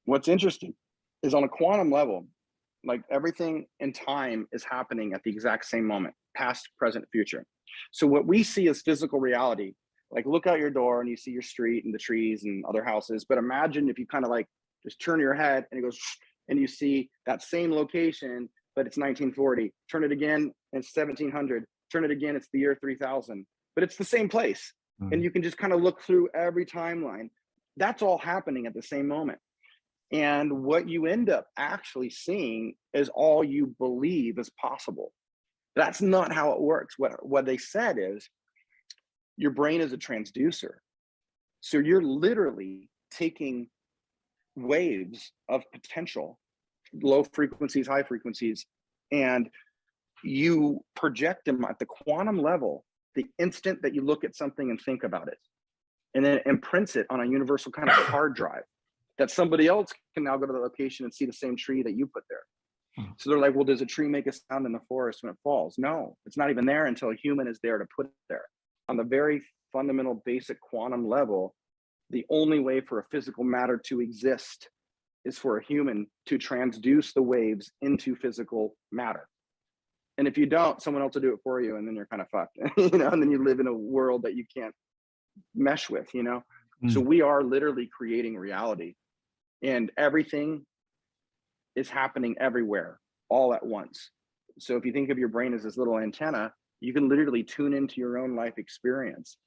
What's interesting is on a quantum level, like everything in time is happening at the exact same moment, past, present, future. So what we see as physical reality, like look out your door and you see your street and the trees and other houses. But imagine if you kind of like just turn your head and it goes and you see that same location, but it's 1940. Turn it again and it's 1700. Turn it again, it's the year 3000. But it's the same place. And Mm. you can just kind of look through every timeline. That's all happening at the same moment. And what you end up actually seeing is all you believe is possible. That's not how it works. What they said is your brain is a transducer. So you're literally taking waves of potential, low frequencies, high frequencies, and you project them at the quantum level the instant that you look at something and think about it. And then it imprints it on a universal kind of hard drive that somebody else can now go to the location and see the same tree that you put there. Mm. So they're like, well, does a tree make a sound in the forest when it falls? No, it's not even there until a human is there to put it there. On the very fundamental, basic quantum level, the only way for a physical matter to exist is for a human to transduce the waves into physical matter. And if you don't, someone else will do it for you, and then you're kind of fucked, you know, and then you live in a world that you can't mesh with, you know? So Mm. we are literally creating reality, and everything is happening everywhere all at once. So if you think of your brain as this little antenna, you can literally tune into your own life experience.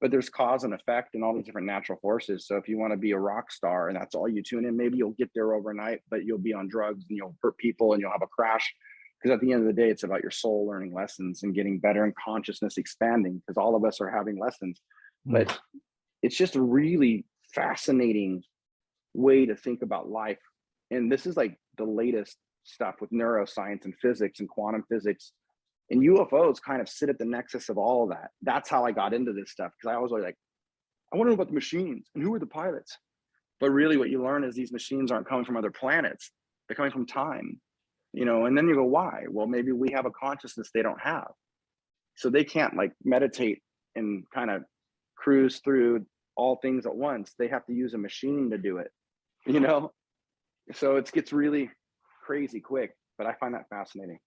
But there's cause and effect and all these different natural forces. So if you want to be a rock star and that's all you tune in, maybe you'll get there overnight, but you'll be on drugs and you'll hurt people and you'll have a crash. Because at the end of the day, it's about your soul learning lessons and getting better and consciousness expanding, because all of us are having lessons. Mm. But it's just a really fascinating way to think about life. And this is like the latest stuff with neuroscience and physics and quantum physics. And UFOs kind of sit at the nexus of all of that. That's how I got into this stuff, because I was like, I want to know about the machines and who are the pilots. But really what you learn is these machines aren't coming from other planets. They're coming from time, you know, and then you go, why? Well, maybe we have a consciousness they don't have. So they can't like meditate and kind of cruise through all things at once. They have to use a machine to do it, you know? So it gets really crazy quick, but I find that fascinating.